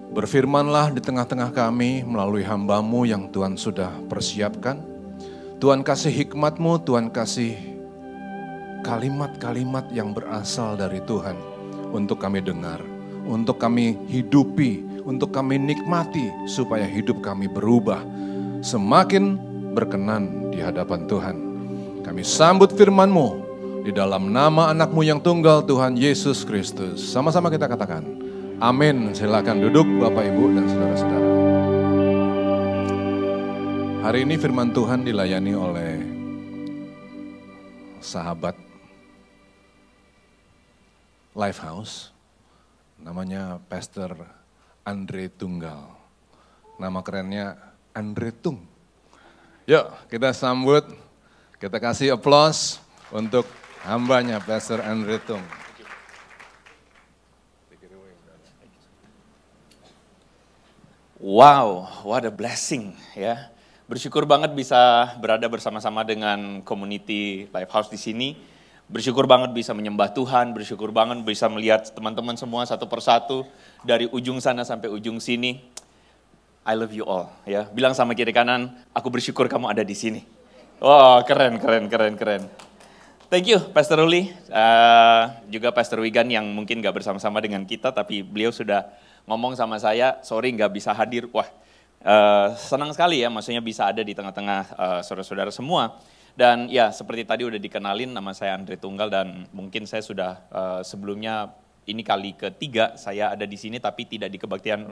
Berfirmanlah di tengah-tengah kami melalui hamba-Mu yang Tuhan sudah persiapkan. Tuhan kasih hikmat-Mu, Tuhan kasih kalimat-kalimat yang berasal dari Tuhan untuk kami dengar, untuk kami hidupi, untuk kami nikmati supaya hidup kami berubah semakin berkenan di hadapan Tuhan. Kami sambut firman-Mu di dalam nama anak-Mu yang tunggal Tuhan Yesus Kristus. Sama-sama kita katakan, amin. Silakan duduk Bapak Ibu dan saudara-saudara. Hari ini firman Tuhan dilayani oleh sahabat Lifehouse, namanya Pastor Andre Tunggal. Nama kerennya Andre Tung. Yuk kita sambut, kita kasih aplaus untuk hambanya Pastor Andre Tung. Wow, what a blessing ya. Bersyukur banget bisa berada bersama-sama dengan community Lifehouse di sini. Bersyukur banget bisa menyembah Tuhan, bersyukur banget bisa melihat teman-teman semua satu persatu dari ujung sana sampai ujung sini. I love you all ya. Bilang sama kiri kanan, aku bersyukur kamu ada di sini. Wow, keren. Thank you Pastor Ruli, juga Pastor Wigan yang mungkin gak bersama-sama dengan kita, tapi beliau sudah ngomong sama saya, sorry gak bisa hadir. Wah, senang sekali ya, maksudnya bisa ada di tengah-tengah saudara-saudara semua. Dan ya seperti tadi udah dikenalin, nama saya Andre Tunggal dan mungkin saya sudah sebelumnya ini kali ketiga saya ada di sini tapi tidak di kebaktian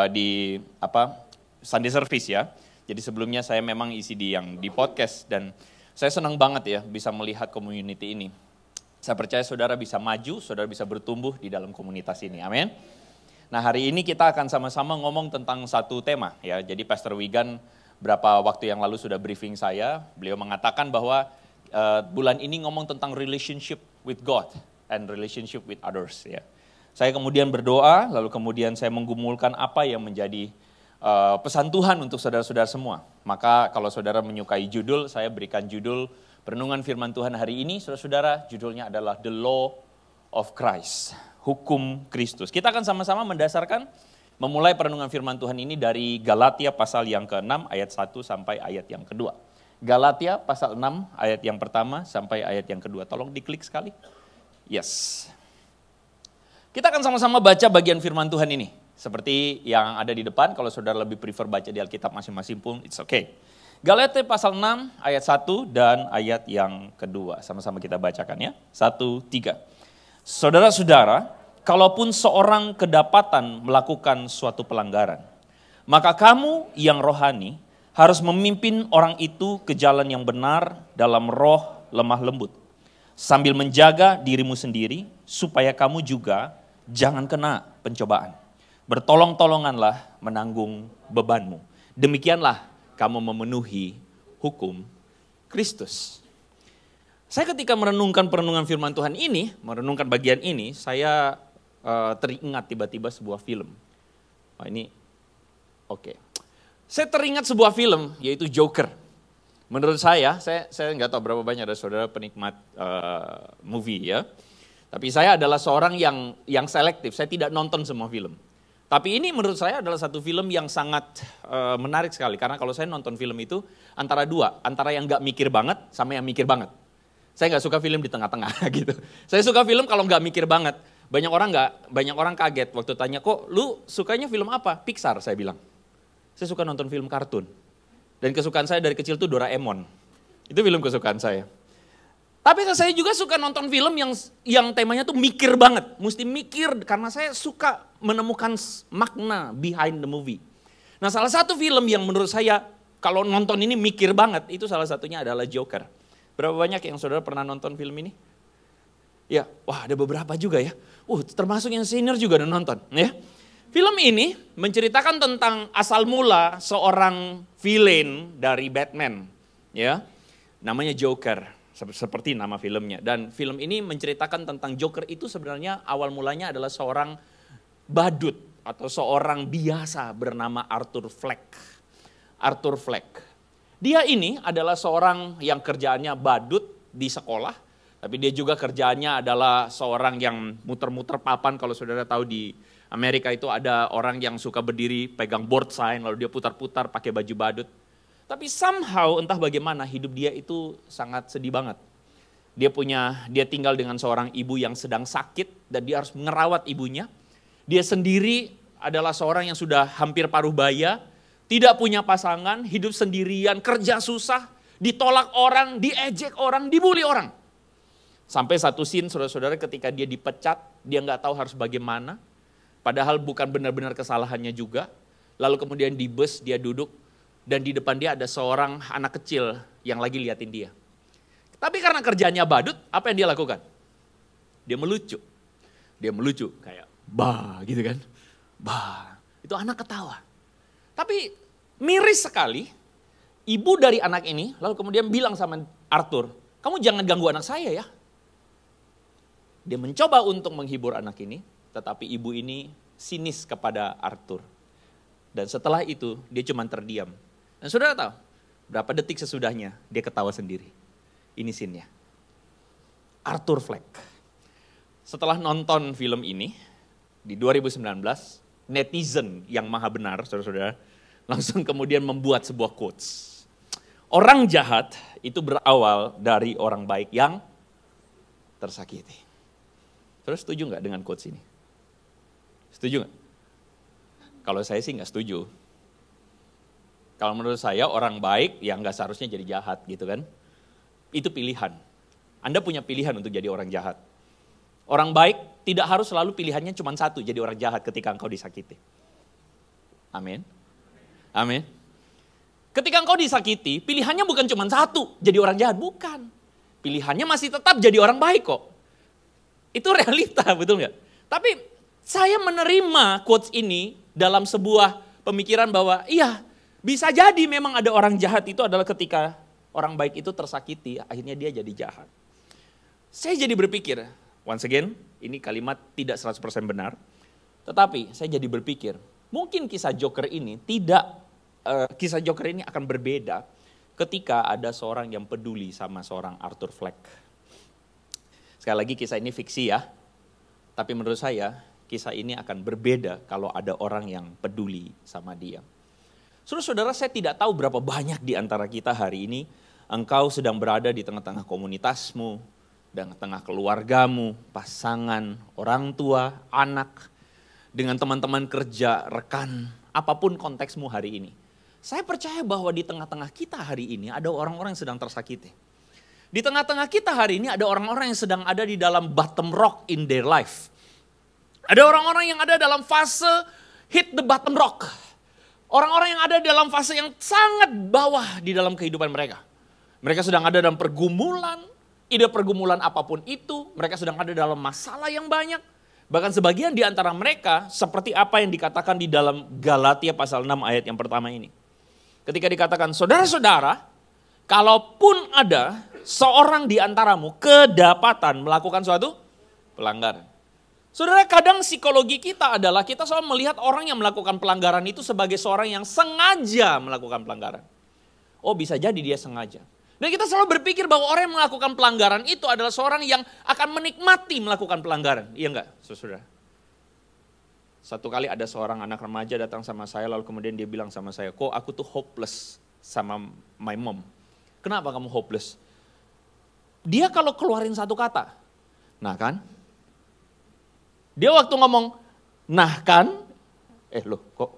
di Sunday service ya. Jadi sebelumnya saya memang isi di podcast dan saya senang banget ya bisa melihat community ini. Saya percaya saudara bisa maju, saudara bisa bertumbuh di dalam komunitas ini. Amin. Nah hari ini kita akan sama-sama ngomong tentang satu tema ya. Jadi Pastor Wigan berapa waktu yang lalu sudah briefing saya, beliau mengatakan bahwa bulan ini ngomong tentang relationship with God and relationship with others ya. Saya kemudian berdoa, lalu kemudian saya menggumulkan apa yang menjadi pesan Tuhan untuk saudara-saudara semua. Maka kalau saudara menyukai judul, saya berikan judul Perenungan Firman Tuhan hari ini, saudara-saudara, judulnya adalah The Law of Christ, Hukum Kristus. Kita akan sama-sama mendasarkan memulai perenungan firman Tuhan ini dari Galatia pasal yang ke-6 ayat 1 sampai ayat yang kedua. Galatia pasal 6 ayat yang pertama sampai ayat yang kedua. Tolong diklik sekali. Yes. Kita akan sama-sama baca bagian firman Tuhan ini. Seperti yang ada di depan, kalau saudara lebih prefer baca di Alkitab masing-masing pun, it's okay. Galatia pasal 6 ayat 1 dan ayat yang kedua. Sama-sama kita bacakan ya. 1, 3. Saudara-saudara, kalaupun seorang kedapatan melakukan suatu pelanggaran, maka kamu yang rohani harus memimpin orang itu ke jalan yang benar dalam roh lemah lembut, sambil menjaga dirimu sendiri supaya kamu juga jangan kena pencobaan. Bertolong-tolonganlah menanggung bebanmu. Demikianlah kamu memenuhi hukum Kristus. Saya ketika merenungkan perenungan firman Tuhan ini, merenungkan bagian ini, saya teringat tiba-tiba sebuah film. Ini oke. Saya teringat sebuah film yaitu Joker. Menurut saya nggak tahu berapa banyak ada saudara penikmat movie ya. Tapi saya adalah seorang yang selektif. Saya tidak nonton semua film. Tapi ini menurut saya adalah satu film yang sangat menarik sekali. Karena kalau saya nonton film itu antara dua, antara yang nggak mikir banget sama yang mikir banget. Saya nggak suka film di tengah-tengah gitu. Saya suka film kalau nggak mikir banget. Banyak orang kaget waktu tanya, kok lu sukanya film apa? Pixar, saya bilang. Saya suka nonton film kartun. Dan kesukaan saya dari kecil tuh Doraemon. Itu film kesukaan saya. Tapi saya juga suka nonton film yang temanya tuh mikir banget. Mesti mikir karena saya suka menemukan makna behind the movie. Nah salah satu film yang menurut saya kalau nonton ini mikir banget, itu salah satunya adalah Joker. Berapa banyak yang saudara pernah nonton film ini? Ya, wah ada beberapa juga ya. Termasuk yang senior juga udah nonton. Ya. Film ini menceritakan tentang asal mula seorang villain dari Batman. Ya, namanya Joker, seperti nama filmnya. Dan film ini menceritakan tentang Joker itu sebenarnya awal mulanya adalah seorang badut atau seorang biasa bernama Arthur Fleck. Arthur Fleck. Dia ini adalah seorang yang kerjaannya badut di sekolah. Tapi dia juga kerjaannya adalah seorang yang muter-muter papan kalau saudara tahu di Amerika itu ada orang yang suka berdiri pegang board sign lalu dia putar-putar pakai baju badut. Tapi somehow entah bagaimana hidup dia itu sangat sedih banget. Dia tinggal dengan seorang ibu yang sedang sakit dan dia harus merawat ibunya. Dia sendiri adalah seorang yang sudah hampir paruh baya, tidak punya pasangan, hidup sendirian, kerja susah, ditolak orang, diejek orang, dibully orang. Sampai satu scene saudara-saudara ketika dia dipecat, dia nggak tahu harus bagaimana. Padahal bukan benar-benar kesalahannya juga. Lalu kemudian di bus dia duduk dan di depan dia ada seorang anak kecil yang lagi liatin dia. Tapi karena kerjanya badut, apa yang dia lakukan? Dia melucu. Dia melucu kayak bah gitu kan. Bah, itu anak ketawa. Tapi miris sekali, ibu dari anak ini lalu kemudian bilang sama Arthur, kamu jangan ganggu anak saya ya. Dia mencoba untuk menghibur anak ini, tetapi ibu ini sinis kepada Arthur. Dan setelah itu dia cuma terdiam. Dan saudara tahu, berapa detik sesudahnya dia ketawa sendiri. Ini scene-nya. Arthur Fleck. Setelah nonton film ini, di 2019, netizen yang maha benar, saudara-saudara, langsung kemudian membuat sebuah quotes. Orang jahat itu berawal dari orang baik yang tersakiti. Terus setuju nggak dengan quotes ini? Setuju nggak? Kalau saya sih nggak setuju. Kalau menurut saya orang baik yang nggak seharusnya jadi jahat gitu kan. Itu pilihan. Anda punya pilihan untuk jadi orang jahat. Orang baik tidak harus selalu pilihannya cuma satu, jadi orang jahat ketika engkau disakiti. Amin. Amin. Ketika engkau disakiti, pilihannya bukan cuma satu, jadi orang jahat. Bukan. Pilihannya masih tetap jadi orang baik kok. Itu realita, betul nggak? Tapi saya menerima quotes ini dalam sebuah pemikiran bahwa iya, bisa jadi memang ada orang jahat itu adalah ketika orang baik itu tersakiti, akhirnya dia jadi jahat. Saya jadi berpikir, once again, ini kalimat tidak 100% benar, tetapi saya jadi berpikir, mungkin kisah Joker ini akan berbeda ketika ada seorang yang peduli sama seorang Arthur Fleck. Sekali lagi kisah ini fiksi ya, tapi menurut saya kisah ini akan berbeda kalau ada orang yang peduli sama dia. Saudara-saudara, saya tidak tahu berapa banyak di antara kita hari ini, engkau sedang berada di tengah-tengah komunitasmu, dan tengah keluargamu, pasangan, orang tua, anak, dengan teman-teman kerja, rekan, apapun konteksmu hari ini. Saya percaya bahwa di tengah-tengah kita hari ini ada orang-orang yang sedang tersakiti. Di tengah-tengah kita hari ini ada orang-orang yang sedang ada di dalam bottom rock in their life. Ada orang-orang yang ada dalam fase hit the bottom rock. Orang-orang yang ada dalam fase yang sangat bawah di dalam kehidupan mereka. Mereka sedang ada dalam pergumulan, pergumulan apapun itu. Mereka sedang ada dalam masalah yang banyak. Bahkan sebagian di antara mereka seperti apa yang dikatakan di dalam Galatia pasal 6 ayat yang pertama ini. Ketika dikatakan, saudara-saudara, kalaupun ada seorang di antaramu kedapatan melakukan suatu pelanggaran. Saudara, kadang psikologi kita adalah kita selalu melihat orang yang melakukan pelanggaran itu sebagai seorang yang sengaja melakukan pelanggaran. Oh, bisa jadi dia sengaja. Dan kita selalu berpikir bahwa orang yang melakukan pelanggaran itu adalah seorang yang akan menikmati melakukan pelanggaran. Iya enggak, saudara? Satu kali ada seorang anak remaja datang sama saya lalu kemudian dia bilang sama saya, kok aku tuh hopeless sama my mom. Kenapa kamu hopeless? Dia kalau keluarin satu kata, nah kan? Dia waktu ngomong, nah kan? Loh kok?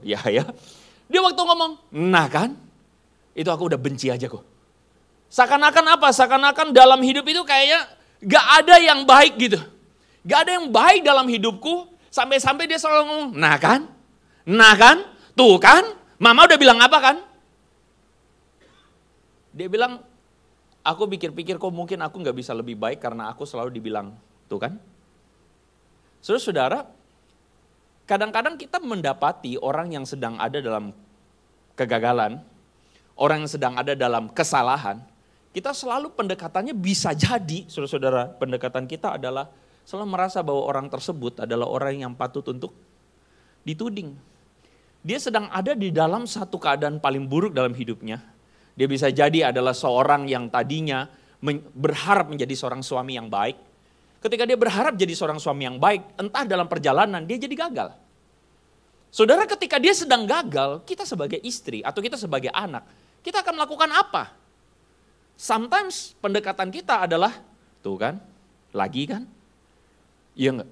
Ya. Dia waktu ngomong, nah kan? Itu aku udah benci aja kok. Seakan-akan apa? Seakan-akan dalam hidup itu kayaknya gak ada yang baik gitu. Gak ada yang baik dalam hidupku. Sampai-sampai dia selalu ngomong, nah kan? Nah kan? Tuh kan? Mama udah bilang apa kan? Dia bilang, aku pikir-pikir kok mungkin aku gak bisa lebih baik karena aku selalu dibilang, tuh kan? Saudara, kadang-kadang kita mendapati orang yang sedang ada dalam kegagalan, orang yang sedang ada dalam kesalahan, kita selalu pendekatannya bisa jadi, saudara-saudara, pendekatan kita adalah selalu merasa bahwa orang tersebut adalah orang yang patut untuk dituding. Dia sedang ada di dalam satu keadaan paling buruk dalam hidupnya. Dia bisa jadi adalah seorang yang tadinya berharap menjadi seorang suami yang baik. ketika dia berharap jadi seorang suami yang baik, entah dalam perjalanan dia jadi gagal. Saudara, ketika dia sedang gagal, kita sebagai istri atau kita sebagai anak, kita akan melakukan apa? Sometimes pendekatan kita adalah, tuh kan, lagi kan? Iya enggak?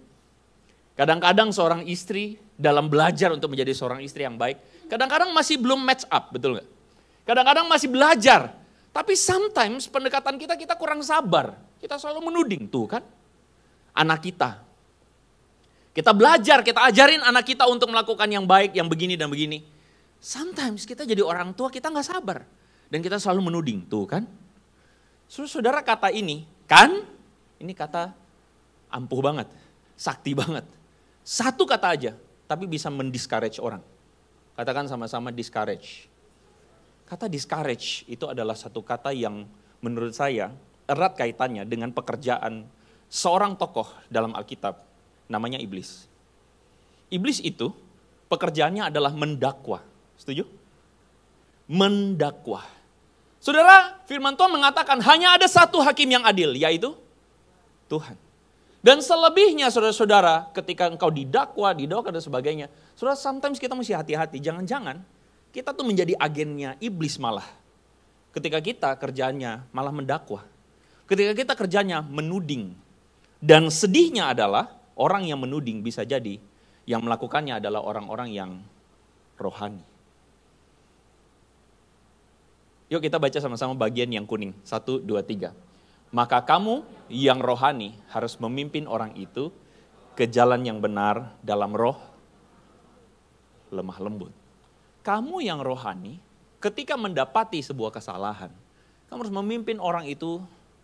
Kadang-kadang seorang istri dalam belajar untuk menjadi seorang istri yang baik, kadang-kadang masih belum match up, betul enggak? Kadang-kadang masih belajar, tapi sometimes pendekatan kita kurang sabar. Kita selalu menuding, tuh kan? Anak kita. Kita belajar, kita ajarin anak kita untuk melakukan yang baik, yang begini dan begini. Sometimes kita jadi orang tua, kita gak sabar. Dan kita selalu menuding, tuh kan? Saudara, kata ini, kan? Ini kata ampuh banget, sakti banget. Satu kata aja, tapi bisa mendiscourage orang. Katakan sama-sama discourage. Kata discourage itu adalah satu kata yang menurut saya erat kaitannya dengan pekerjaan seorang tokoh dalam Alkitab, namanya iblis. Iblis itu pekerjaannya adalah mendakwa. Setuju? Mendakwa. Saudara, firman Tuhan mengatakan hanya ada satu hakim yang adil, yaitu Tuhan. Dan selebihnya saudara-saudara, ketika engkau didakwa dan sebagainya, saudara, sometimes kita mesti hati-hati, jangan-jangan kita tuh menjadi agennya iblis malah. Ketika kita kerjaannya malah mendakwa. Ketika kita kerjanya menuding. Dan sedihnya adalah orang yang menuding bisa jadi yang melakukannya adalah orang-orang yang rohani. Yuk kita baca sama-sama bagian yang kuning. 1, 2, 3. Maka kamu yang rohani harus memimpin orang itu ke jalan yang benar dalam roh lemah lembut. Kamu yang rohani ketika mendapati sebuah kesalahan, kamu harus memimpin orang itu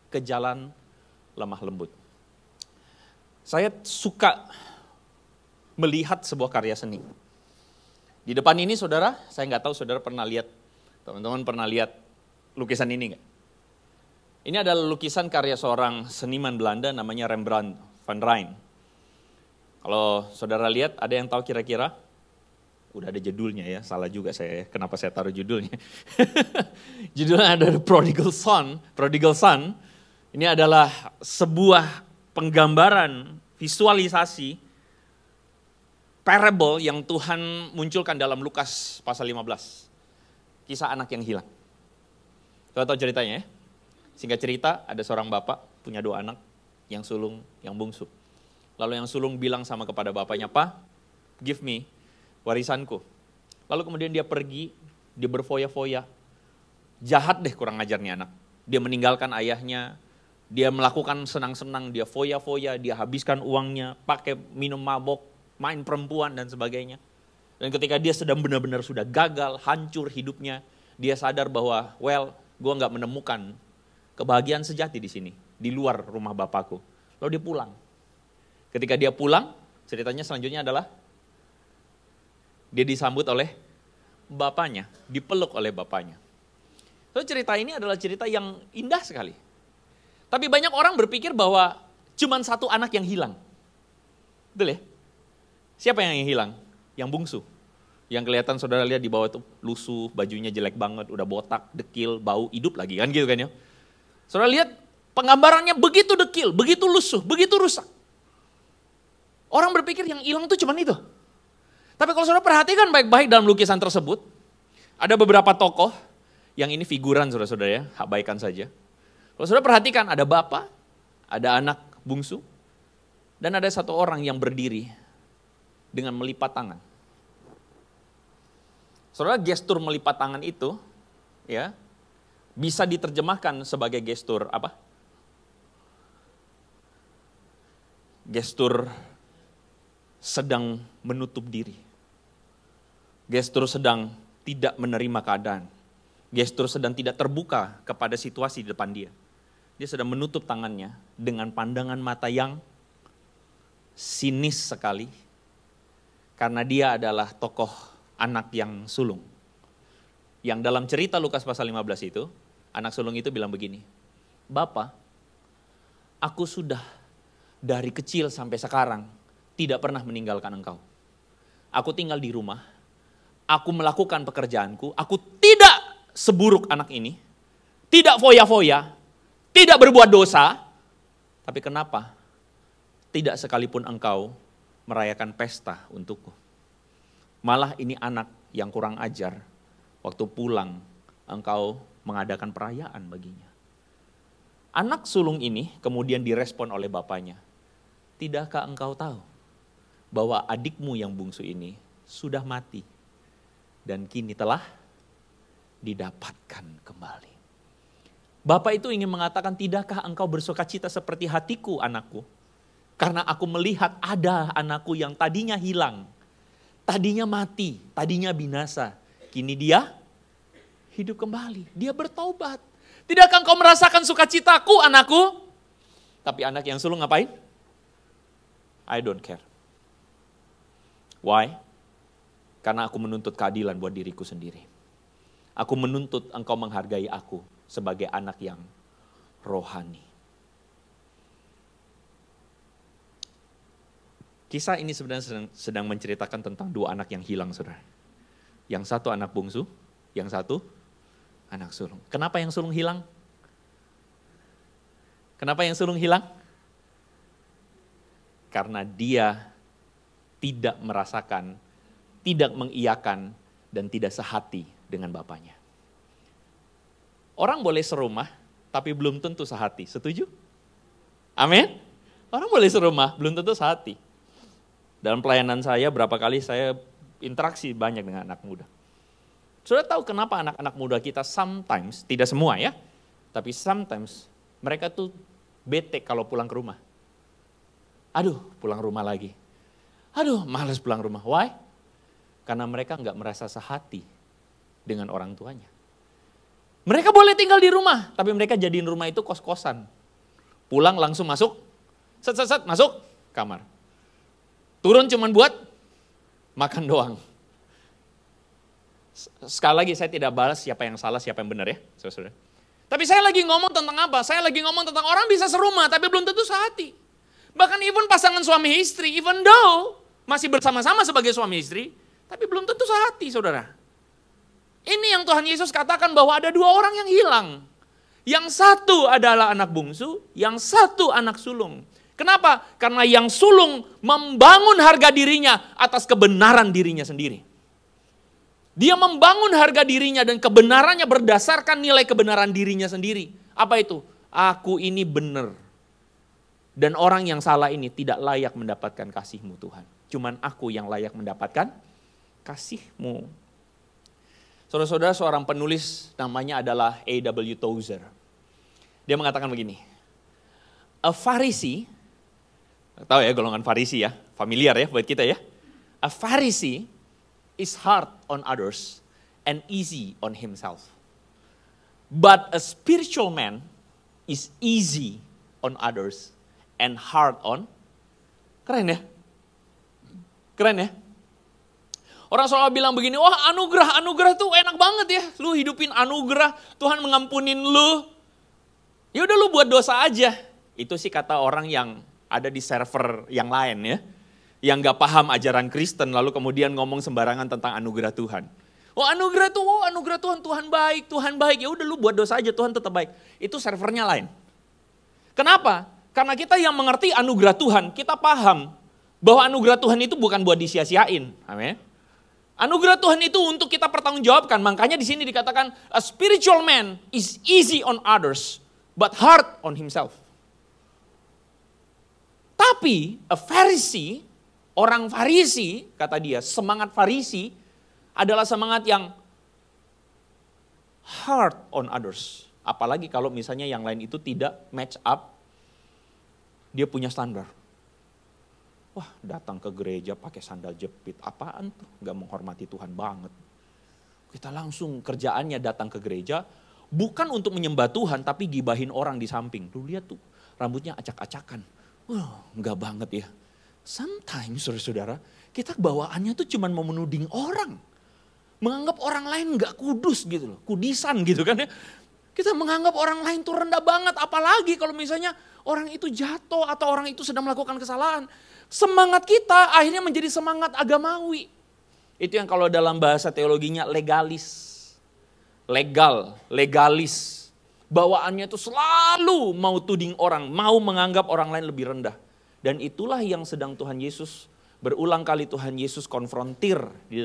ke jalan lemah lembut. Saya suka melihat sebuah karya seni. Di depan ini saudara, saya nggak tahu saudara pernah lihat, teman-teman pernah lihat lukisan ini nggak? Ini adalah lukisan karya seorang seniman Belanda namanya Rembrandt van Rijn. Kalau saudara lihat, ada yang tahu kira-kira? Udah ada judulnya ya, salah juga saya, kenapa saya taruh judulnya. Judulnya ada Prodigal Son. Prodigal Son, ini adalah sebuah penggambaran, visualisasi, parable yang Tuhan munculkan dalam Lukas pasal 15. Kisah anak yang hilang. Saudara tahu ceritanya ya? Singkat cerita, ada seorang bapak punya 2 anak, yang sulung, yang bungsu. Lalu yang sulung bilang sama kepada bapaknya, "Pak, give me warisanku." Lalu kemudian dia pergi, dia berfoya-foya. Jahat deh kurang ajarnya anak. Dia meninggalkan ayahnya, dia melakukan senang-senang, dia foya-foya, dia habiskan uangnya, pakai minum mabok, main perempuan dan sebagainya. Dan ketika dia sedang benar-benar sudah gagal, hancur hidupnya, dia sadar bahwa, gue gak menemukan kebahagiaan sejati di sini, di luar rumah bapakku. Lalu dia pulang. Ketika dia pulang, ceritanya selanjutnya adalah dia disambut oleh bapaknya, dipeluk oleh bapaknya. So, cerita ini adalah cerita yang indah sekali. Tapi banyak orang berpikir bahwa cuma satu anak yang hilang. Betul ya? Siapa yang hilang? Yang bungsu. Yang kelihatan saudara lihat di bawah itu lusuh, bajunya jelek banget, udah botak, dekil, bau, hidup lagi kan gitu kan ya. Saudara lihat penggambarannya begitu dekil, begitu lusuh, begitu rusak. Orang berpikir yang hilang itu cuma itu. Tapi kalau saudara perhatikan baik-baik dalam lukisan tersebut, ada beberapa tokoh, yang ini figuran saudara-saudara ya, abaikan saja. Kalau saudara perhatikan ada bapak, ada anak bungsu, dan ada satu orang yang berdiri dengan melipat tangan. Saudara, gestur melipat tangan itu ya bisa diterjemahkan sebagai gestur apa? Gestur sedang menutup diri. Gestur sedang tidak menerima keadaan. Gestur sedang tidak terbuka kepada situasi di depan dia. Dia sedang menutup tangannya dengan pandangan mata yang sinis sekali. Karena dia adalah tokoh anak yang sulung. Yang dalam cerita Lukas pasal 15 itu, anak sulung itu bilang begini, "Bapak, aku sudah dari kecil sampai sekarang tidak pernah meninggalkan engkau. Aku tinggal di rumah, aku melakukan pekerjaanku, aku tidak seburuk anak ini, tidak foya-foya, tidak berbuat dosa, tapi kenapa tidak sekalipun engkau merayakan pesta untukku. Malah ini anak yang kurang ajar, waktu pulang engkau mengadakan perayaan baginya. Anak sulung ini kemudian direspon oleh bapaknya. Tidakkah engkau tahu bahwa adikmu yang bungsu ini sudah mati dan kini telah didapatkan kembali. Bapak itu ingin mengatakan, tidakkah engkau bersukacita seperti hatiku anakku? Karena aku melihat ada anakku yang tadinya hilang, tadinya mati, tadinya binasa. Kini dia hidup kembali, dia bertobat. Tidakkah engkau merasakan sukacitaku anakku? Tapi anak yang sulung ngapain? I don't care. Why? Karena aku menuntut keadilan buat diriku sendiri. Aku menuntut engkau menghargai aku sebagai anak yang rohani. Kisah ini sebenarnya sedang menceritakan tentang dua anak yang hilang, saudara. Yang satu anak bungsu, yang satu anak sulung. Kenapa yang sulung hilang? Kenapa yang sulung hilang? Karena dia tidak merasakan, tidak mengiyakan, dan tidak sehati dengan bapaknya. Orang boleh serumah, tapi belum tentu sehati. Setuju? Amin? Orang boleh serumah, belum tentu sehati. Dalam pelayanan saya, berapa kali saya interaksi banyak dengan anak muda. Sudah tahu kenapa anak-anak muda kita sometimes, tidak semua ya, tapi sometimes mereka tuh bete kalau pulang ke rumah. Aduh, pulang rumah lagi. Aduh, malas pulang rumah. Why? Karena mereka nggak merasa sehati dengan orang tuanya. Mereka boleh tinggal di rumah, tapi mereka jadiin rumah itu kos-kosan. Pulang langsung masuk, set, masuk kamar. Turun cuman buat makan doang. Sekali lagi saya tidak balas siapa yang salah, siapa yang benar ya, saudara. Tapi saya lagi ngomong tentang apa? Saya lagi ngomong tentang orang bisa serumah, tapi belum tentu sehati. Bahkan even pasangan suami istri, even though masih bersama-sama sebagai suami istri, tapi belum tentu sehati, saudara. Ini yang Tuhan Yesus katakan bahwa ada dua orang yang hilang. Yang satu adalah anak bungsu, yang satu anak sulung. Kenapa? Karena yang sulung membangun harga dirinya atas kebenaran dirinya sendiri. Dia membangun harga dirinya dan kebenarannya berdasarkan nilai kebenaran dirinya sendiri. Apa itu? Aku ini benar. Dan orang yang salah ini tidak layak mendapatkan kasih-Mu Tuhan. Cuman aku yang layak mendapatkan kasih-Mu. Saudara-saudara, seorang penulis namanya adalah A.W. Tozer. Dia mengatakan begini, a Pharisee, tahu ya golongan Farisi ya, familiar ya buat kita ya. A Pharisee is hard on others and easy on himself. But a spiritual man is easy on others and hard on, keren ya? Keren ya? Orang selalu bilang begini, wah anugerah tuh enak banget ya. Lu hidupin anugerah, Tuhan mengampunin lu. Ya udah lu buat dosa aja. Itu sih kata orang yang ada di server yang lain ya. Yang gak paham ajaran Kristen lalu kemudian ngomong sembarangan tentang anugerah Tuhan. Oh anugerah Tuhan, Tuhan baik. Ya udah lu buat dosa aja, Tuhan tetap baik. Itu servernya lain. Kenapa? Karena kita yang mengerti anugerah Tuhan, kita paham bahwa anugerah Tuhan itu bukan buat disia-siain. Amin. Anugerah Tuhan itu untuk kita pertanggungjawabkan. Makanya di sini dikatakan a spiritual man is easy on others but hard on himself. Tapi a Pharisee, orang Farisi, kata dia, semangat Farisi adalah semangat yang hard on others. Apalagi kalau misalnya yang lain itu tidak match up, dia punya standar. Wah, datang ke gereja pakai sandal jepit, apaan tuh? Gak menghormati Tuhan banget. Kita langsung kerjaannya datang ke gereja, bukan untuk menyembah Tuhan, tapi gibahin orang di samping. Lu lihat tuh, rambutnya acak-acakan. Wah, gak banget ya. Sometimes, saudara-saudara, kita bawaannya tuh cuman mau menuding orang. Menganggap orang lain gak kudus gitu loh, kudisan gitu kan ya. Kita menganggap orang lain tuh rendah banget, apalagi kalau misalnya orang itu jatuh atau orang itu sedang melakukan kesalahan. Semangat kita akhirnya menjadi semangat agamawi. Itu yang kalau dalam bahasa teologinya legalis. Legalis. Bawaannya itu selalu mau tuding orang, mau menganggap orang lain lebih rendah. Dan itulah yang sedang Tuhan Yesus, berulang kali Tuhan Yesus konfrontir di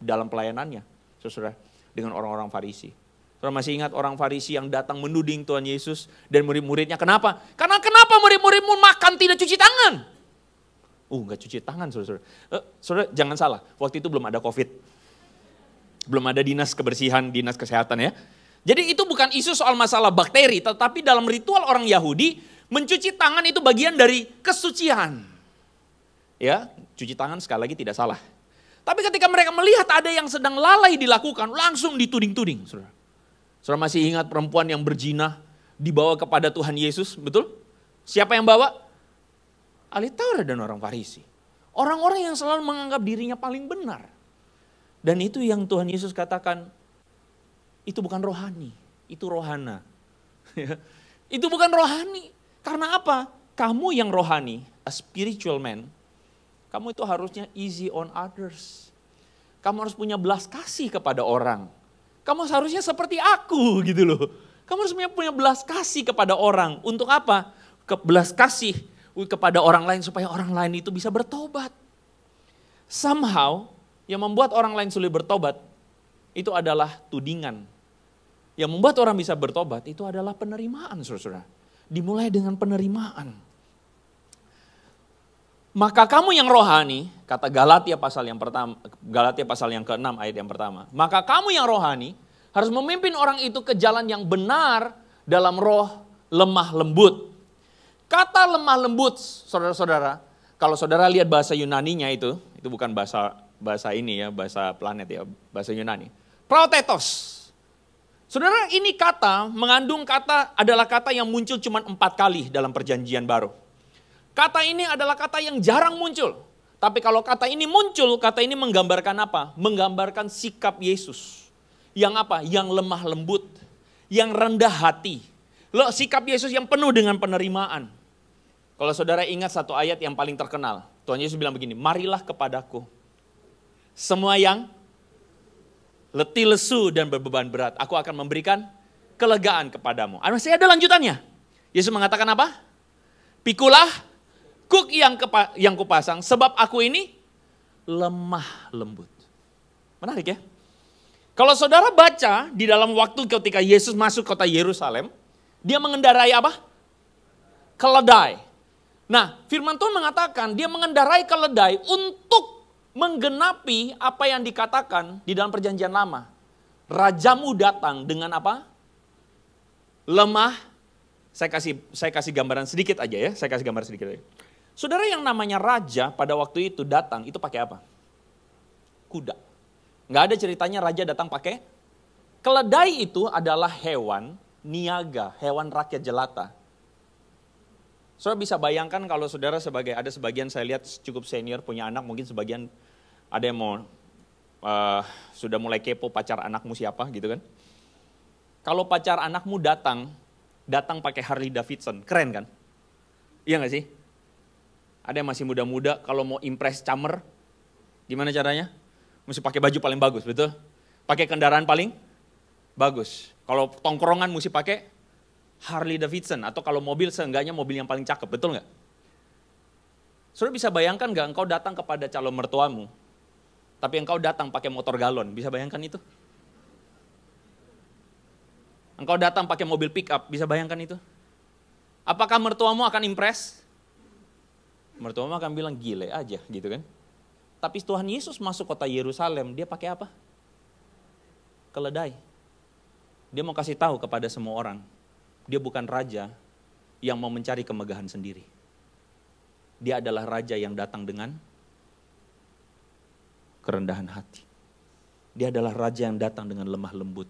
dalam pelayanannya, saudara, dengan orang-orang Farisi. Saudara masih ingat orang Farisi yang datang menuding Tuhan Yesus dan murid-muridnya, kenapa? Karena kenapa murid-muridmu makan tidak cuci tangan? Enggak cuci tangan, saudara. Saudara jangan salah, waktu itu belum ada COVID. Belum ada dinas kebersihan, dinas kesehatan ya. Jadi itu bukan isu soal masalah bakteri, tetapi dalam ritual orang Yahudi, mencuci tangan itu bagian dari kesucian. Ya, cuci tangan sekali lagi tidak salah. Tapi ketika mereka melihat ada yang sedang lalai dilakukan, langsung dituding-tuding. Saudara. Saudara masih ingat perempuan yang berzina dibawa kepada Tuhan Yesus, betul? Siapa yang bawa? Ahli Taurat dan orang Farisi. Orang-orang yang selalu menganggap dirinya paling benar. Dan itu yang Tuhan Yesus katakan, itu bukan rohani, itu rohana. Itu bukan rohani. Karena apa? Kamu yang rohani, a spiritual man, kamu itu harusnya easy on others. Kamu harus punya belas kasih kepada orang. Kamu harusnya seperti aku gitu loh. Kamu harus punya belas kasih kepada orang. Untuk apa? Belas kasih kepada orang lain supaya orang lain itu bisa bertobat. Somehow yang membuat orang lain sulit bertobat itu adalah tudingan. Yang membuat orang bisa bertobat itu adalah penerimaan, saudara. Dimulai dengan penerimaan. Maka kamu yang rohani, kata Galatia pasal yang pertama, Galatia pasal yang ke-6 ayat yang pertama. Maka kamu yang rohani harus memimpin orang itu ke jalan yang benar dalam roh lemah lembut. Kata lemah lembut, saudara-saudara, kalau saudara lihat bahasa Yunaninya itu bukan bahasa ini ya, bahasa planet ya, bahasa Yunani. Protetos. Saudara, ini kata mengandung adalah kata yang muncul cuma 4 kali dalam perjanjian baru. Kata ini adalah kata yang jarang muncul. Tapi kalau kata ini muncul, kata ini menggambarkan apa? Menggambarkan sikap Yesus. Yang apa? Yang lemah lembut, yang rendah hati. Loh, sikap Yesus yang penuh dengan penerimaan. Kalau saudara ingat satu ayat yang paling terkenal, Tuhan Yesus bilang begini, marilah kepadaku semua yang letih lesu dan berbeban berat, aku akan memberikan kelegaan kepadamu. Masih ada lanjutannya. Yesus mengatakan apa? Pikulah kuk yang kupasang, sebab aku ini lemah lembut. Menarik ya? Kalau saudara baca di dalam waktu ketika Yesus masuk kota Yerusalem, dia mengendarai apa? Keledai. Nah, firman Tuhan mengatakan dia mengendarai keledai untuk menggenapi apa yang dikatakan di dalam perjanjian lama. Rajamu datang dengan apa? Lemah. Saya kasih gambaran sedikit aja ya. Saya kasih gambaran sedikit aja. Saudara, yang namanya raja pada waktu itu datang itu pakai apa? Kuda. Nggak ada ceritanya raja datang pakai. Keledai itu adalah hewan niaga, hewan rakyat jelata. Saudara bisa bayangkan kalau saudara ada sebagian saya lihat cukup senior punya anak, mungkin sebagian ada yang mau sudah mulai kepo pacar anakmu siapa gitu kan. Kalau pacar anakmu datang pakai Harley Davidson, keren kan? Iya gak sih? Ada yang masih muda-muda kalau mau impress camer, gimana caranya? Mesti pakai baju paling bagus, betul? Pakai kendaraan paling bagus. Kalau tongkrongan mesti pakai Harley Davidson, atau kalau mobil seenggaknya mobil yang paling cakep, betul nggak? Saudara bisa bayangkan nggak engkau datang kepada calon mertuamu, tapi engkau datang pakai motor galon, bisa bayangkan itu? Engkau datang pakai mobil pick up, bisa bayangkan itu? Apakah mertuamu akan impress? Mertuamu akan bilang gile aja gitu kan? Tapi Tuhan Yesus masuk kota Yerusalem, dia pakai apa? Keledai. Dia mau kasih tahu kepada semua orang, dia bukan raja yang mau mencari kemegahan sendiri. Dia adalah raja yang datang dengan kerendahan hati. Dia adalah raja yang datang dengan lemah lembut.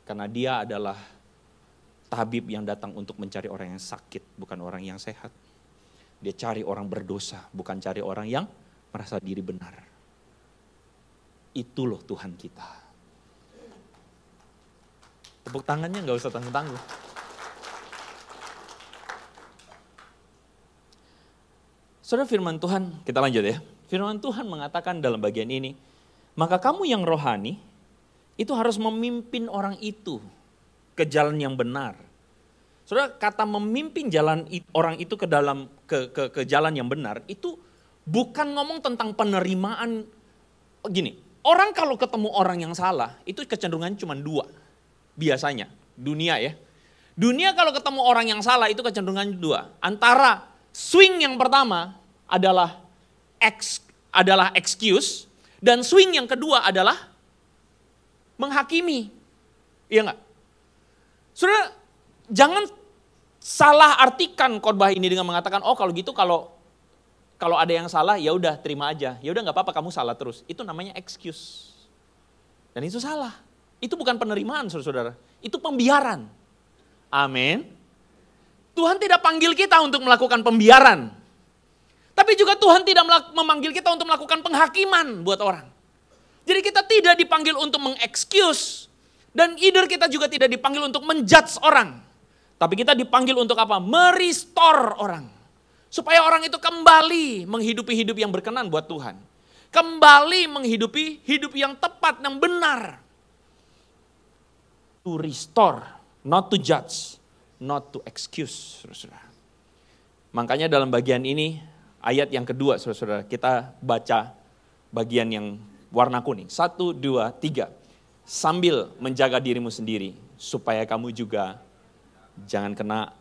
Karena dia adalah tabib yang datang untuk mencari orang yang sakit, bukan orang yang sehat. Dia cari orang berdosa, bukan cari orang yang merasa diri benar. Itu loh Tuhan kita. Tepuk tangannya gak usah tanggung-tanggung. Saudara, firman Tuhan, kita lanjut ya. Firman Tuhan mengatakan dalam bagian ini, maka kamu yang rohani, itu harus memimpin orang itu ke jalan yang benar. Saudara, kata memimpin orang itu ke dalam ke jalan yang benar itu bukan ngomong tentang penerimaan. Gini, orang kalau ketemu orang yang salah itu kecenderungan cuma dua biasanya. Dunia ya. Dunia kalau ketemu orang yang salah itu kecenderungan dua. Antara swing yang pertama adalah excuse dan swing yang kedua adalah menghakimi. Iya enggak? Saudara, jangan salah artikan khotbah ini dengan mengatakan, oh kalau gitu kalau ada yang salah ya udah terima aja. Ya udah nggak apa-apa kamu salah terus. Itu namanya excuse. Dan itu salah. Itu bukan penerimaan saudara-saudara. Itu pembiaran. Amin. Tuhan tidak panggil kita untuk melakukan pembiaran. Tapi juga Tuhan tidak memanggil kita untuk melakukan penghakiman buat orang. Jadi kita tidak dipanggil untuk mengexcuse. Dan either kita juga tidak dipanggil untuk menjudge orang. Tapi kita dipanggil untuk apa? Merestore orang. Supaya orang itu kembali menghidupi hidup yang berkenan buat Tuhan. Kembali menghidupi hidup yang tepat, yang benar. To restore, not to judge, not to excuse. Saudara. Makanya dalam bagian ini, ayat yang kedua, saudara, kita baca bagian yang warna kuning. 1, 2, 3. Sambil menjaga dirimu sendiri, supaya kamu juga jangan kena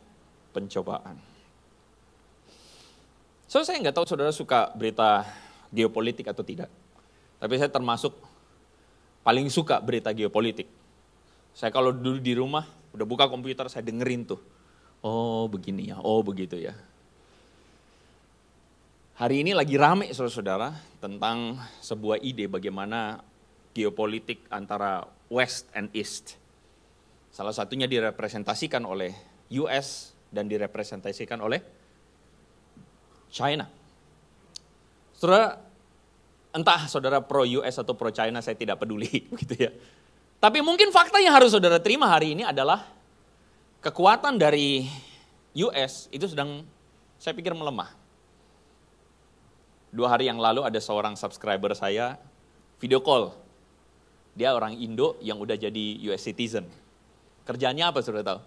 pencobaan. Saya nggak tahu saudara suka berita geopolitik atau tidak. Tapi saya termasuk paling suka berita geopolitik. Saya kalau dulu di rumah, udah buka komputer, saya dengerin tuh. Oh begini ya, oh begitu ya. Hari ini lagi rame saudara-saudara tentang sebuah ide bagaimana geopolitik antara West and East. Salah satunya direpresentasikan oleh US dan direpresentasikan oleh China. Saudara, entah saudara pro US atau pro China saya tidak peduli gitu ya. Tapi mungkin fakta yang harus saudara terima hari ini adalah kekuatan dari US itu sedang saya pikir melemah. 2 hari yang lalu ada seorang subscriber saya video call. Dia orang Indo yang udah jadi US citizen. Kerjaannya apa saudara tahu?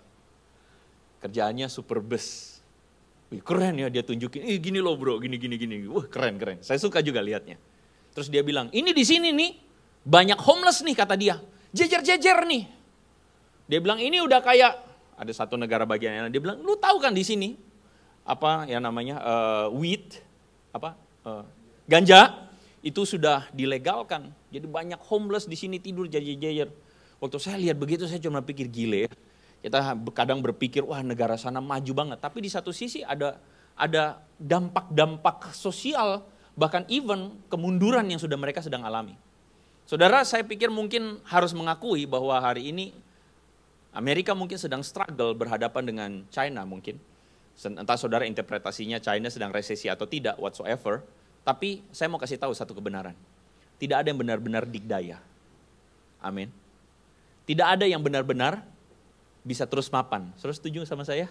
Kerjaannya super bus. Wih, keren ya dia tunjukin, gini loh bro, gini. Wah keren. Saya suka juga lihatnya. Terus dia bilang, ini di sini nih banyak homeless nih kata dia. Jejer-jejer nih. Dia bilang ini udah kayak, ada satu negara bagian yang dia bilang, lu tahu kan di sini apa ya namanya weed, ganja itu sudah dilegalkan. Jadi banyak homeless di sini tidur jejer-jejer. Waktu saya lihat begitu saya cuma pikir gile. Kita kadang berpikir wah negara sana maju banget. Tapi di satu sisi ada dampak-dampak sosial bahkan even kemunduran yang sudah mereka sedang alami. Saudara, saya pikir mungkin harus mengakui bahwa hari ini Amerika mungkin sedang struggle berhadapan dengan China mungkin. Entah saudara interpretasinya China sedang resesi atau tidak, whatsoever. Tapi saya mau kasih tahu satu kebenaran. Tidak ada yang benar-benar dikdaya. Amin. Tidak ada yang benar-benar bisa terus mapan. Saudara setuju sama saya?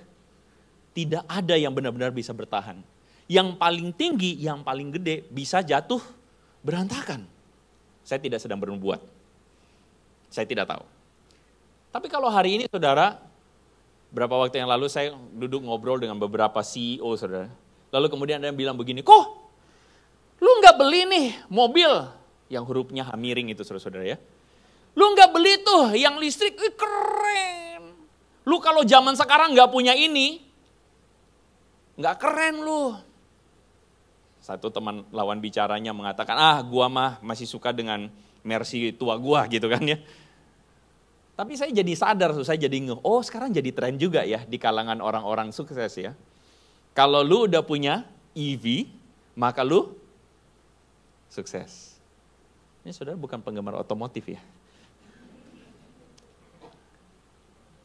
Tidak ada yang benar-benar bisa bertahan. Yang paling tinggi, yang paling gede bisa jatuh berantakan. Saya tidak sedang bernubuat. Saya tidak tahu. Tapi kalau hari ini saudara, berapa waktu yang lalu saya duduk ngobrol dengan beberapa CEO saudara. Lalu kemudian ada yang bilang begini, kok lu nggak beli nih mobil yang hurufnya H miring itu saudara-saudara ya. Lu nggak beli tuh yang listrik, keren. Lu kalau zaman sekarang nggak punya ini, nggak keren lu. Satu teman lawan bicaranya mengatakan, gua mah masih suka dengan Mercy tua gua gitu kan ya. Tapi saya jadi sadar, saya jadi sekarang jadi tren juga ya di kalangan orang-orang sukses ya. Kalau lu udah punya EV, maka lu sukses. Ini saudara bukan penggemar otomotif ya.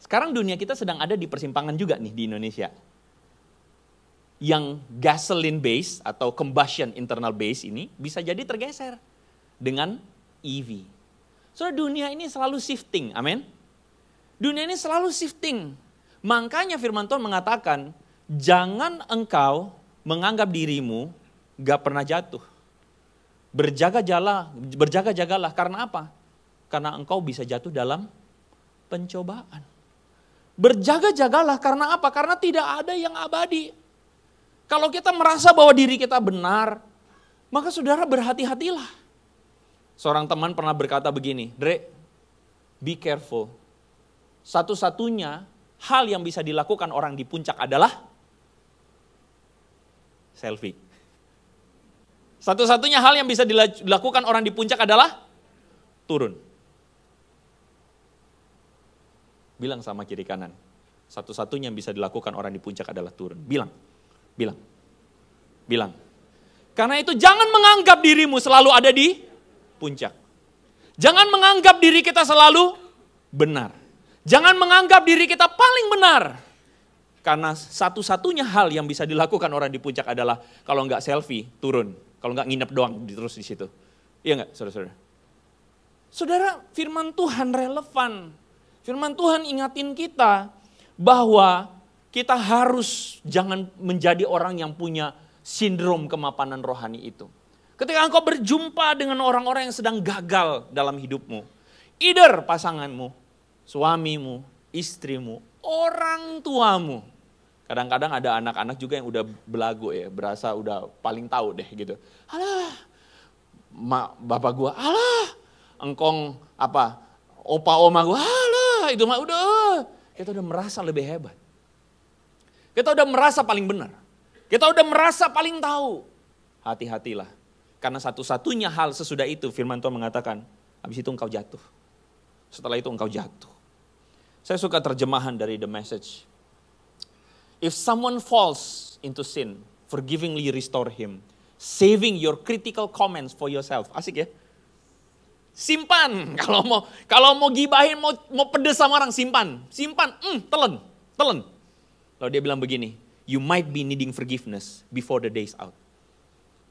Sekarang dunia kita sedang ada di persimpangan juga nih di Indonesia. Yang gasoline base atau combustion internal base ini bisa jadi tergeser dengan EV. Saudara, dunia ini selalu shifting, amin. Dunia ini selalu shifting. Makanya firman Tuhan mengatakan, jangan engkau menganggap dirimu gak pernah jatuh. Berjaga-jagalah. Karena apa? Karena engkau bisa jatuh dalam pencobaan. Berjaga-jagalah karena apa? Karena tidak ada yang abadi. Kalau kita merasa bahwa diri kita benar, maka saudara berhati-hatilah. Seorang teman pernah berkata begini, Dre, be careful. Satu-satunya hal yang bisa dilakukan orang di puncak adalah selfie. Satu-satunya hal yang bisa dilakukan orang di puncak adalah turun. Bilang sama kiri kanan. Satu-satunya yang bisa dilakukan orang di puncak adalah turun. Bilang. Karena itu jangan menganggap dirimu selalu ada di puncak. Jangan menganggap diri kita selalu benar. Jangan menganggap diri kita paling benar. Karena satu-satunya hal yang bisa dilakukan orang di puncak adalah kalau nggak selfie, turun. Kalau nggak nginep doang, terus di situ. Iya nggak, saudara-saudara? Saudara, firman Tuhan relevan. Firman Tuhan ingatin kita bahwa kita harus jangan menjadi orang yang punya sindrom kemapanan rohani itu. Ketika engkau berjumpa dengan orang-orang yang sedang gagal dalam hidupmu, either pasanganmu, suamimu, istrimu, orang tuamu. Kadang-kadang ada anak-anak juga yang udah belagu ya, berasa udah paling tahu deh gitu. Alah, bapak gua, alah, engkong apa, opa oma gua, alah, itu mah udah. Kita udah merasa lebih hebat. Kita udah merasa paling benar. Kita udah merasa paling tahu. Hati-hatilah. Karena satu-satunya hal sesudah itu firman Tuhan mengatakan, habis itu engkau jatuh. Setelah itu engkau jatuh. Saya suka terjemahan dari The Message. If someone falls into sin, forgivingly restore him. Saving your critical comments for yourself. Asik ya? Simpan. Kalau mau gibahin, mau pedes sama orang, simpan. Telan. Lalu dia bilang begini, you might be needing forgiveness before the day's out.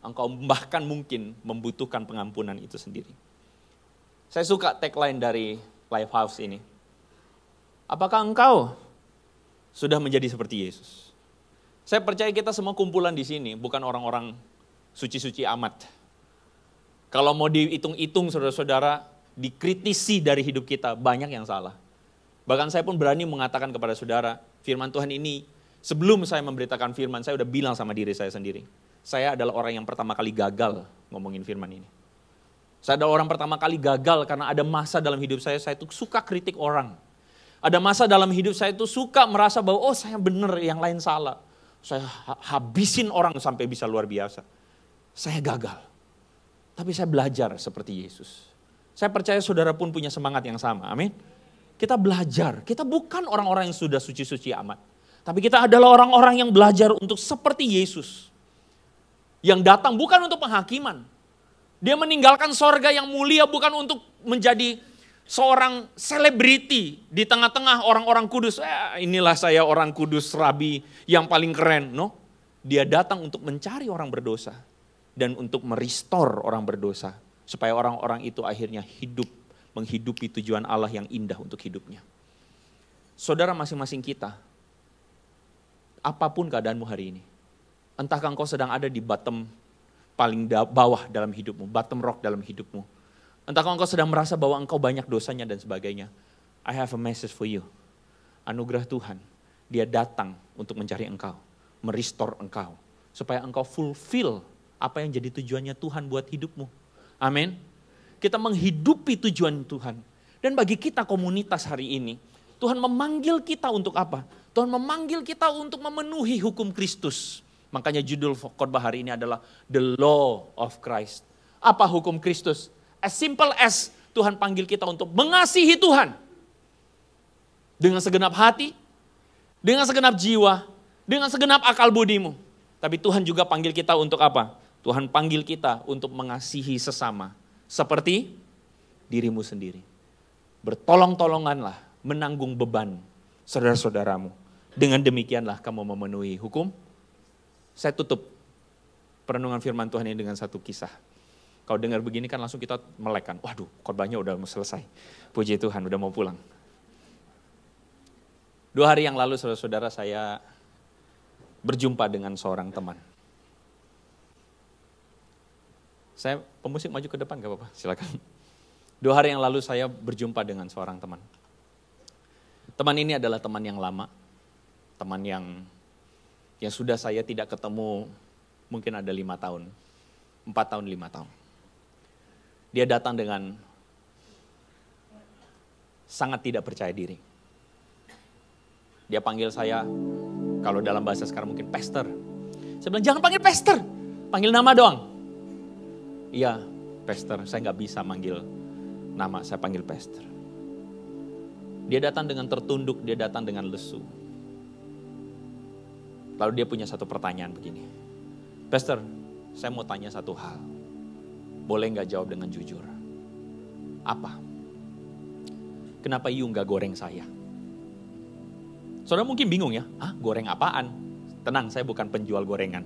Engkau bahkan mungkin membutuhkan pengampunan itu sendiri. Saya suka tagline dari Lifehouse ini. Apakah engkau sudah menjadi seperti Yesus? Saya percaya kita semua kumpulan di sini bukan orang-orang suci-suci amat. Kalau mau dihitung-hitung saudara-saudara, dikritisi dari hidup kita, banyak yang salah. Bahkan saya pun berani mengatakan kepada saudara, firman Tuhan ini, sebelum saya memberitakan firman, saya udah bilang sama diri saya sendiri. Saya adalah orang yang pertama kali gagal ngomongin firman ini. Saya adalah orang pertama kali gagal karena ada masa dalam hidup saya tuh suka kritik orang. Ada masa dalam hidup saya tuh suka merasa bahwa, oh saya benar, yang lain salah. Saya habisin orang sampai bisa luar biasa. Saya gagal. Tapi saya belajar seperti Yesus. Saya percaya saudara pun punya semangat yang sama, amin. Kita belajar, kita bukan orang-orang yang sudah suci-suci amat. Tapi kita adalah orang-orang yang belajar untuk seperti Yesus. Yang datang bukan untuk penghakiman. Dia meninggalkan sorga yang mulia bukan untuk menjadi seorang selebriti di tengah-tengah orang-orang kudus. Inilah saya orang kudus, rabi yang paling keren. No, dia datang untuk mencari orang berdosa. Dan untuk merestore orang berdosa. Supaya orang-orang itu akhirnya hidup, menghidupi tujuan Allah yang indah untuk hidupnya. Saudara masing-masing kita, apapun keadaanmu hari ini. Entahkah engkau sedang ada di bottom paling bawah dalam hidupmu, bottom rock dalam hidupmu. Entahkah engkau sedang merasa bahwa engkau banyak dosanya dan sebagainya. I have a message for you. Anugerah Tuhan, dia datang untuk mencari engkau, merestore engkau. Supaya engkau fulfill apa yang jadi tujuannya Tuhan buat hidupmu. Amin. Kita menghidupi tujuan Tuhan. Dan bagi kita komunitas hari ini, Tuhan memanggil kita untuk apa? Tuhan memanggil kita untuk memenuhi hukum Kristus. Makanya judul khotbah hari ini adalah The Law of Christ. Apa hukum Kristus? As simple as Tuhan panggil kita untuk mengasihi Tuhan. Dengan segenap hati, dengan segenap jiwa, dengan segenap akal budimu. Tapi Tuhan juga panggil kita untuk apa? Tuhan panggil kita untuk mengasihi sesama. Seperti dirimu sendiri. Bertolong-tolonganlah menanggung beban saudara-saudaramu. Dengan demikianlah kamu memenuhi hukum. Saya tutup perenungan firman Tuhan ini dengan satu kisah. Kalau dengar begini kan langsung kita melekan. Waduh, khotbahnya udah mau selesai. Puji Tuhan, udah mau pulang. 2 hari yang lalu saudara-saudara saya berjumpa dengan seorang teman. Saya pemusik maju ke depan gak apa-apa, silakan. 2 hari yang lalu saya berjumpa dengan seorang teman. Teman ini adalah teman yang lama, teman yang sudah saya tidak ketemu mungkin ada 5 tahun, 4 tahun, 5 tahun. Dia datang dengan sangat tidak percaya diri. Dia panggil saya, kalau dalam bahasa sekarang mungkin pastor. Saya bilang, jangan panggil pastor, panggil nama doang. Iya, pastor, saya nggak bisa manggil nama, saya panggil pastor. Dia datang dengan tertunduk, dia datang dengan lesu. Lalu dia punya satu pertanyaan begini. Pastor, saya mau tanya satu hal. Boleh nggak jawab dengan jujur? Apa? Kenapa you nggak goreng saya? Saudara mungkin bingung ya, goreng apaan? Tenang, saya bukan penjual gorengan.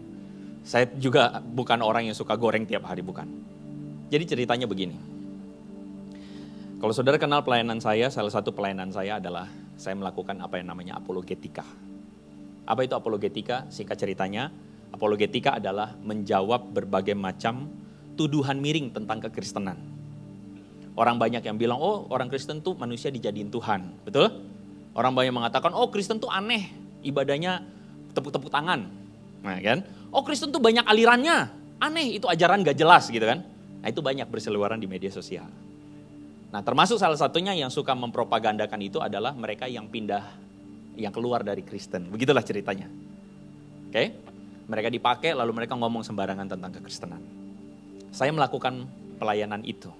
Saya juga bukan orang yang suka goreng tiap hari, bukan. Jadi ceritanya begini. Kalau saudara kenal pelayanan saya, salah satu pelayanan saya adalah saya melakukan apa yang namanya apologetika. Apa itu apologetika? Singkat ceritanya, apologetika adalah menjawab berbagai macam tuduhan miring tentang kekristenan. Orang banyak yang bilang, oh orang Kristen tuh manusia dijadiin Tuhan, betul? Orang banyak mengatakan, oh Kristen tuh aneh, ibadahnya tepuk-tepuk tangan. Nah kan, oh Kristen tuh banyak alirannya, aneh itu ajaran gak jelas gitu kan. Nah itu banyak berseliweran di media sosial. Nah termasuk salah satunya yang suka mempropagandakan itu adalah mereka yang pindah, yang keluar dari Kristen. Begitulah ceritanya. Oke, mereka dipakai lalu mereka ngomong sembarangan tentang kekristenan. Saya melakukan pelayanan itu.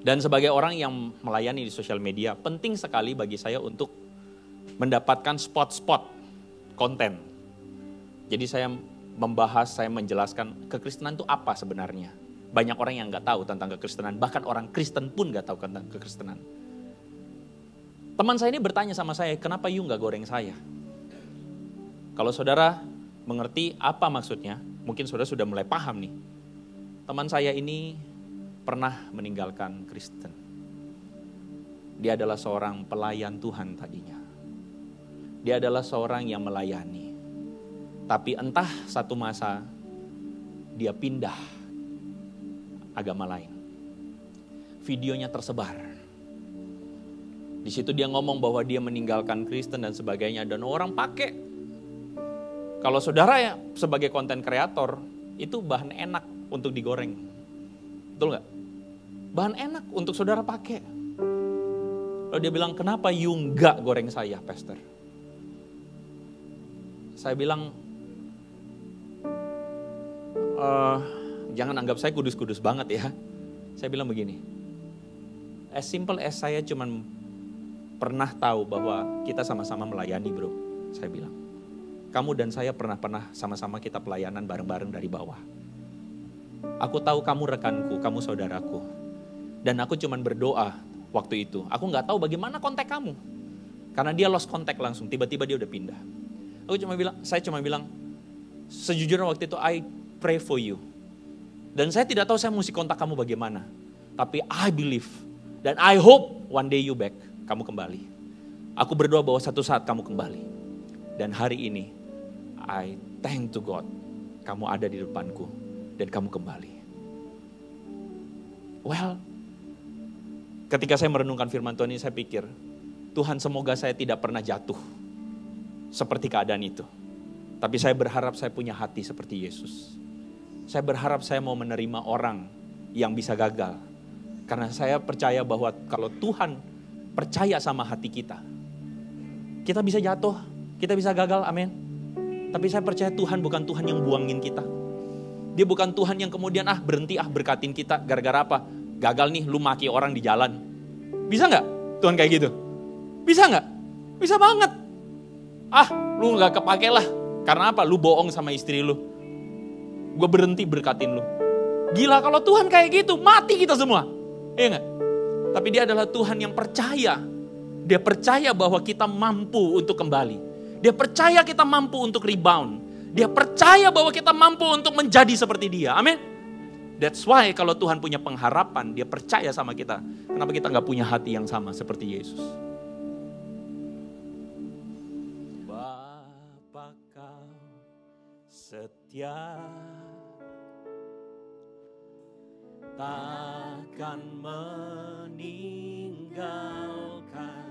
Dan sebagai orang yang melayani di sosial media, penting sekali bagi saya untuk mendapatkan spot-spot konten. Jadi saya membahas, saya menjelaskan kekristenan itu apa sebenarnya. Banyak orang yang nggak tahu tentang kekristenan, bahkan orang Kristen pun nggak tahu tentang kekristenan. Teman saya ini bertanya sama saya, kenapa you nggak goreng saya? Kalau saudara mengerti apa maksudnya, mungkin saudara sudah mulai paham nih. Teman saya ini pernah meninggalkan Kristen. Dia adalah seorang pelayan Tuhan tadinya. Dia adalah seorang yang melayani. Tapi entah satu masa dia pindah agama lain. Videonya tersebar. Di situ dia ngomong bahwa dia meninggalkan Kristen dan sebagainya. Dan orang pakai. Kalau saudara ya sebagai konten kreator, itu bahan enak untuk digoreng. Betul nggak? Bahan enak untuk saudara pakai. Lalu dia bilang, kenapa you nggak goreng saya, pastor? Saya bilang, jangan anggap saya kudus-kudus banget ya. Saya bilang begini, as simple as saya cuman pernah tahu bahwa kita sama-sama melayani bro. Saya bilang, kamu dan saya pernah sama-sama kita pelayanan bareng-bareng dari bawah. Aku tahu kamu rekanku, kamu saudaraku. Dan aku cuman berdoa waktu itu. Aku gak tahu bagaimana kontak kamu. Karena dia lost contact langsung, tiba-tiba dia udah pindah. Saya cuma bilang, sejujurnya waktu itu I pray for you. Dan saya tidak tahu saya mesti kontak kamu bagaimana. Tapi I believe, dan I hope one day you back, kamu kembali. Aku berdoa bahwa satu saat kamu kembali. Dan hari ini, I thank to God, kamu ada di depanku. Dan kamu kembali. Well, ketika saya merenungkan firman Tuhan ini, saya pikir, Tuhan semoga saya tidak pernah jatuh seperti keadaan itu. Tapi saya berharap saya punya hati seperti Yesus. Saya berharap saya mau menerima orang yang bisa gagal. Karena saya percaya bahwa kalau Tuhan percaya sama hati kita, kita bisa jatuh, kita bisa gagal, amin. Tapi saya percaya Tuhan bukan Tuhan yang buangin kita. Dia bukan Tuhan yang kemudian berhenti berkatin kita gara-gara apa? Gagal nih lu maki orang di jalan. Bisa gak Tuhan kayak gitu? Bisa gak? Bisa banget. Lu gak kepake lah. Karena apa? Lu bohong sama istri lu. Gue berhenti berkatin lu. Gila kalau Tuhan kayak gitu, mati kita semua. Iya gak? Tapi dia adalah Tuhan yang percaya. Dia percaya bahwa kita mampu untuk kembali. Dia percaya kita mampu untuk rebound. Dia percaya bahwa kita mampu untuk menjadi seperti dia. Amin. That's why kalau Tuhan punya pengharapan, dia percaya sama kita. Kenapa kita gak punya hati yang sama seperti Yesus? Bapa kau setia, takkan meninggalkan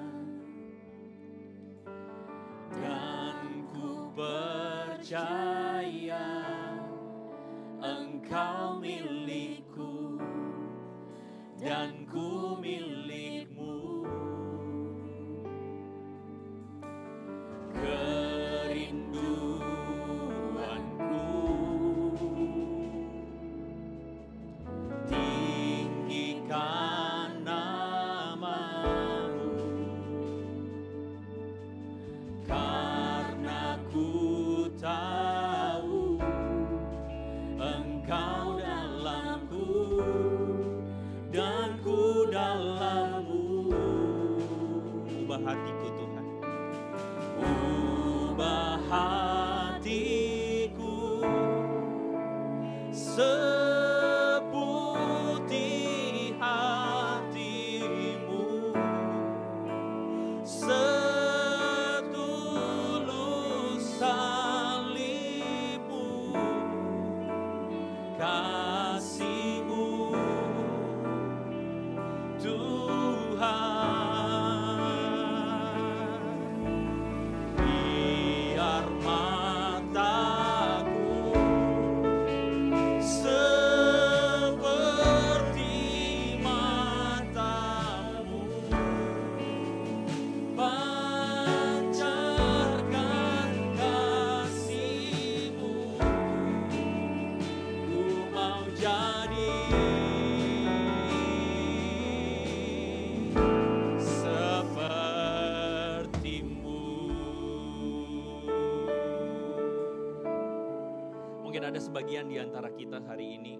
ada sebagian di antara kita hari ini,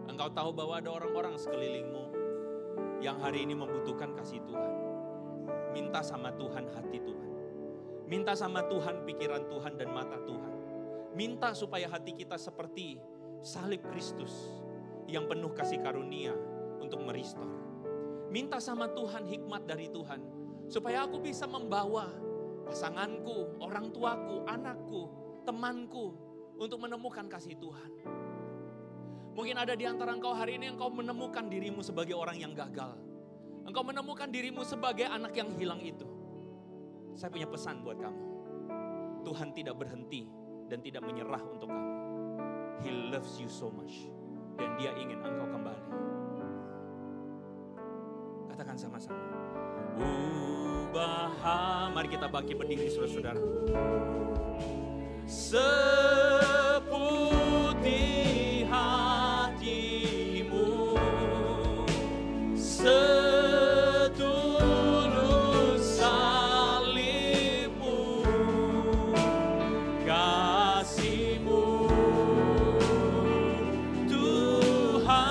engkau tahu bahwa ada orang-orang sekelilingmu yang hari ini membutuhkan kasih Tuhan. Minta sama Tuhan hati Tuhan. Minta sama Tuhan pikiran Tuhan dan mata Tuhan. Minta supaya hati kita seperti salib Kristus yang penuh kasih karunia untuk merestore. Minta sama Tuhan hikmat dari Tuhan supaya aku bisa membawa pasanganku, orang tuaku, anakku, temanku untuk menemukan kasih Tuhan. Mungkin ada di antara engkau hari ini engkau menemukan dirimu sebagai orang yang gagal. Engkau menemukan dirimu sebagai anak yang hilang itu. Saya punya pesan buat kamu. Tuhan tidak berhenti dan tidak menyerah untuk kamu. He loves you so much. Dan dia ingin engkau kembali. Katakan sama-sama. Ubah. Mari kita bangkit berdiri saudara-saudara. Seputih hatimu, setulus salibmu, kasihmu Tuhan.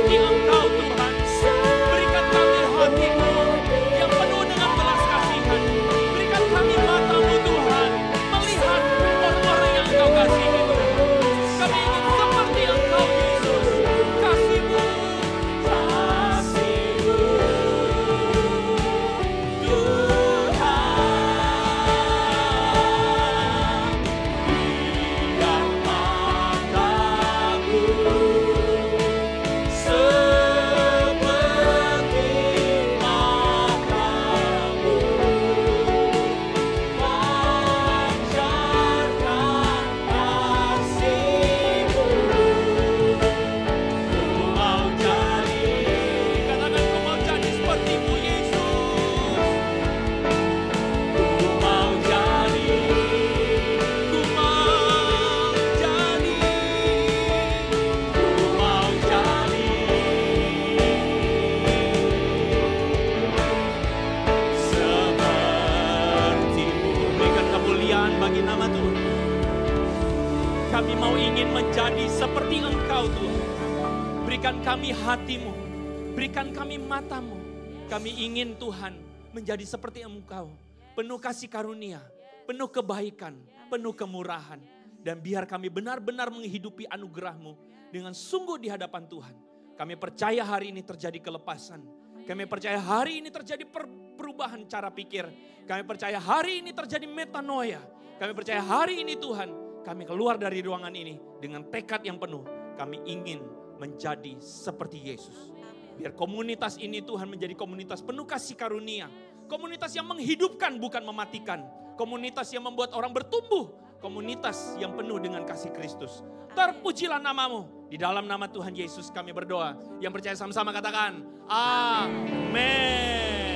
Biar mataku Kami mau ingin menjadi seperti Engkau Tuhan. Berikan kami hatimu, berikan kami matamu. Kami ingin Tuhan menjadi seperti Engkau. Penuh kasih karunia, penuh kebaikan, penuh kemurahan. Dan biar kami benar-benar menghidupi anugerah-Mu dengan sungguh di hadapan Tuhan. Kami percaya hari ini terjadi kelepasan. Kami percaya hari ini terjadi perubahan cara pikir. Kami percaya hari ini terjadi metanoia. Kami percaya hari ini Tuhan, kami keluar dari ruangan ini dengan tekad yang penuh. Kami ingin menjadi seperti Yesus. Biar komunitas ini Tuhan menjadi komunitas penuh kasih karunia. Komunitas yang menghidupkan bukan mematikan. Komunitas yang membuat orang bertumbuh. Komunitas yang penuh dengan kasih Kristus. Terpujilah nama-Mu. Di dalam nama Tuhan Yesus kami berdoa. Yang percaya sama-sama katakan, Amin.